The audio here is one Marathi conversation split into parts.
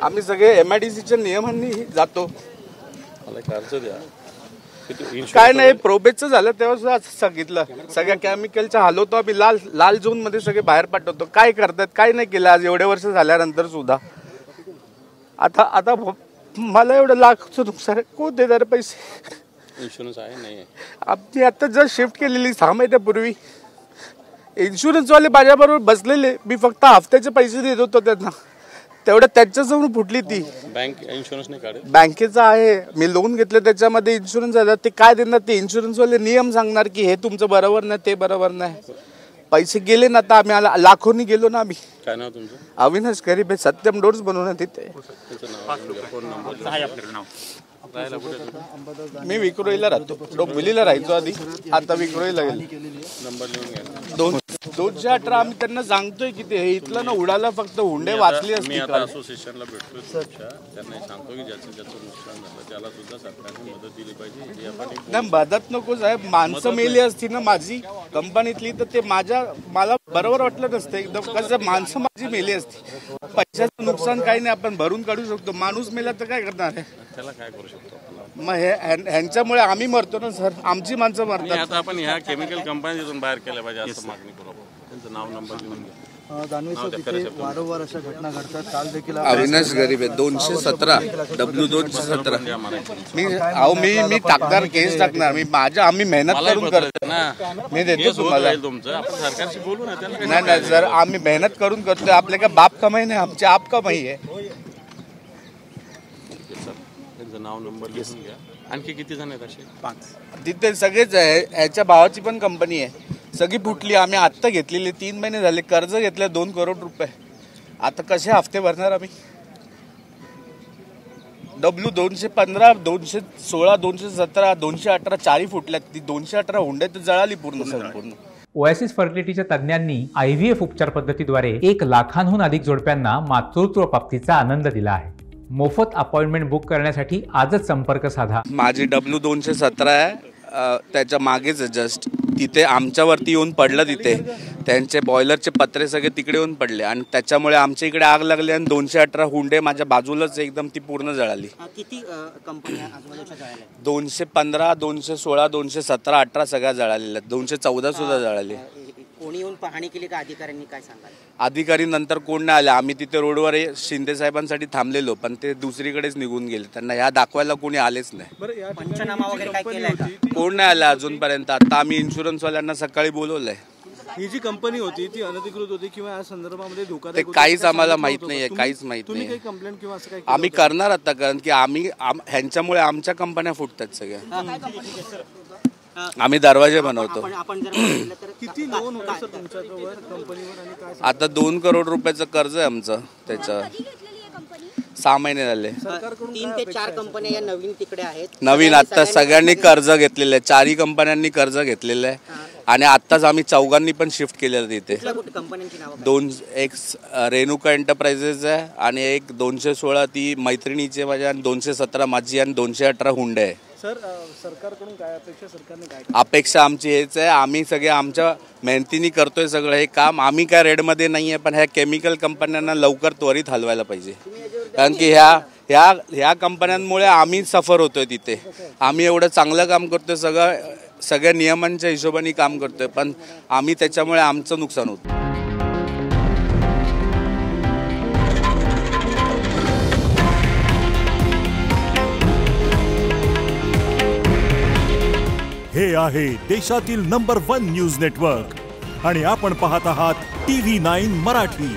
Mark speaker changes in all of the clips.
Speaker 1: आम्ही सगळे MIDCच्या नियमांनी जातो. काय नाही, प्रोबेचं झालं तेव्हा सुद्धा सांगितलं सगळ्या केमिकलच्या हलवतो आम्ही, लाल झोन मध्ये सगळे बाहेर पाठवतो. काय करतात, काय नाही केलं आज एवढे वर्ष झाल्यानंतर सुद्धा. आता मला एवढं लाखचं नुकसान कोण देणार पैसे?
Speaker 2: इन्शुरन्स आहे नाही?
Speaker 1: आमची आता जर शिफ्ट केलेली 6 महिन्यापूर्वी इन्शुरन्सवाले माझ्याबरोबर बसलेले, मी फक्त हफ्त्याचे पैसे देत होतो त्यांना, तेवढं त्यांच्यासमोर फुटली ती.
Speaker 2: बँक इन्शुरन्स नाही काढत?
Speaker 1: बँकेचा आहे, मी लोन घेतलं त्याच्यामध्ये इन्शुरन्स झाला. ते काय देणार? ते इन्शुरन्सवाले नियम सांगणार की हे तुमचं बरोबर नाही, ते बरोबर नाही. पैसे गेले ना, आता आम्ही लाखोनी गेलो ना आम्ही.
Speaker 2: काय नाव तुमचं?
Speaker 1: अविनाश गरीब, सत्यम डोर्स बनवून तिथे. मी विक्रोळीला राहतो, डोंबिवलीला राहायचो आधी, आता विक्रोळीला गेलो.
Speaker 2: नंबर लिहून घ्या.
Speaker 1: 218 आम्ही त्यांना सांगतोय की ते इथलं ना उडाला फक्त हुंडे वाचली असते.
Speaker 2: मी आता असोसिएशनला भेटतोय, त्यांना सांगतो की ज्याचं नुकसान झालं त्याला सुद्धा सरकारने मदत दिली पाहिजे.
Speaker 1: नाही, मदत नको साहेब, माणसं मेली असती ना माझी कंपनीतली तर ते मला बरोबर वाटलं नसतं एकदम. कसं माणसं माझी मेली असती, पैशाचं नुकसान काही नाही, आपण भरून काढू शकतो. माणूस मेला तर काय करणार आहे?
Speaker 2: त्याला काय करू शकतो?
Speaker 1: मग ह्यांच्यामुळे आम्ही मरतो ना सर, आमची माणसं मरतात.
Speaker 2: आता आपण ह्या केमिकल कंपनीतून बाहेर केल्या पाहिजे असं मागणी करू. त्यांचं नाव नंबर लिहून घ्या.
Speaker 3: वारंवार अशा घटना घडतात. काल देखील
Speaker 1: अविनाश गरीब आहे, 217 W217. मी टाकणार, केस टाकणार. आम्ही मेहनत करून करतो ना, मी देतो तुम्हाला.
Speaker 2: सरकारशी बोलू ना.
Speaker 1: नाही सर, आम्ही मेहनत करून करतोय. आपल्या काय बाप कमाई नाही, आमची आप कमाई आहे.
Speaker 2: त्यांचं नाव नंबर लिहून घ्या. आणखी किती जण आहेत असे?
Speaker 1: 5 तिथे सगळेच आहे. ह्याच्या भावाची पण कंपनी आहे, सगळी फुटली. आम्ही आत्ता घेतलेली, 3 महिने झाले कर्ज घेतलं 2 करोड रुपये. आता कसे हफ्ते भरणार आम्ही? W215, 216, 217, 218 चारी फुटल्यात. ती 218 हुंड्यात जळाली पूर्ण संपूर्ण.
Speaker 4: ओएसिस फर्टिलिटीच्या तज्ज्ञांनी IVF उपचार पद्धतीद्वारे 1 लाखांहून अधिक जोडप्यांना मातृत्व प्राप्तीचा आनंद दिला आहे. मोफत अपॉइंटमेंट बुक करण्यासाठी आजच संपर्क साधा.
Speaker 1: माझी W217 आहे, त्याच्या मागेच जस्ट तिथे आमच्यावरती येऊन पडलं. तिथे त्यांचे बॉयलरचे पत्रे सगळे तिकडे येऊन पडले आणि त्याच्यामुळे आमच्या इकडे आग लागली आणि 218 हुंडे माझ्या बाजूलाच एकदम ती पूर्ण जळाली.
Speaker 5: किती कंपन्या आजूबाजूच्या जळाल्या?
Speaker 1: 215, 216, 217, 18 सगळ्या जळालेल्या. 214 सुद्धा जळाली.
Speaker 5: कोणी येऊन पाहणी केली का? अधिकाऱ्यांनी काय सांगाल?
Speaker 1: अधिकारी नंतर कोण नाही आले. आम्ही तिथे रोडवर शिंदे साहेबांसाठी थांबलेलो, पण ते दुसरीकडेच निघून गेले. त्यांना ह्या दाखवायला कोणी आलेच नाही.
Speaker 5: पंचनामा वगैरे काय केलाय का?
Speaker 1: कोण नाही आलं अजूनपर्यंत. आता आम्ही इन्शुरन्सवाल्यांना सकाळी बोलवलंय.
Speaker 3: ही जी कंपनी होती ती अनधिकृत होती किंवा या संदर्भामध्ये धोकादायक
Speaker 1: ते काहीच आम्हाला माहित नाहीये, काहीच माहित नाही.
Speaker 3: काही कंप्लेंट किंवा असं काही
Speaker 1: आम्ही करणार आता, कारण की ह्यांच्यामुळे आमच्या कंपन्या फुटतात सगळ्या. आम्ही दरवाजे बनवतो.
Speaker 3: किती लोन होतं सर तुमच्यावर कंपनीवर आणि काय?
Speaker 1: आता 2 करोड रुपयाचं कर्ज आहे आमचं. त्याचं 6 महिने झाले.
Speaker 5: 3 ते 4 कंपन्या या नवीन तिकडे आहेत.
Speaker 1: नवीन आता सगळ्यांनी कर्ज घेतलेलं आहे. 4ही कंपन्यांनी कर्ज घेतलेलं आहे आणि आत्ताच आम्ही 4घांनी पण शिफ्ट केलेलं तिथे.
Speaker 5: कंपन्यांची नावं?
Speaker 1: 2 एक रेणुका एंटरप्राइजेस आहे आणि एक 216 ती मैत्रिणीची माझ्या आणि 217 माझी आणि 218 हुंडे आहे.
Speaker 3: सर सरकारकडून काय अपेक्षा? सरकारने काय
Speaker 1: अपेक्षा आमची हेच आहे, आम्ही सगळे आमच्या मेहनतीने करतोय सगळं हे काम. आम्ही काय रेडमध्ये नाही आहे, पण ह्या केमिकल कंपन्यांना लवकर त्वरित हलवायला पाहिजे. कारण की ह्या कंपन्यांमुळे आम्ही सफर होतोय तिथे. आम्ही एवढं चांगलं काम करतोय, सगळ्या नियमांच्या हिशोबाने काम करतोय, पण आम्ही त्याच्यामुळे आमचं नुकसान होतं.
Speaker 6: हे आहे देशातील नंबर 1 न्यूज नेटवर्क आणि आपण पाहत आहात TV9 मराठी.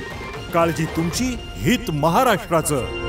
Speaker 6: काळजी तुमची, हित महाराष्ट्राचं.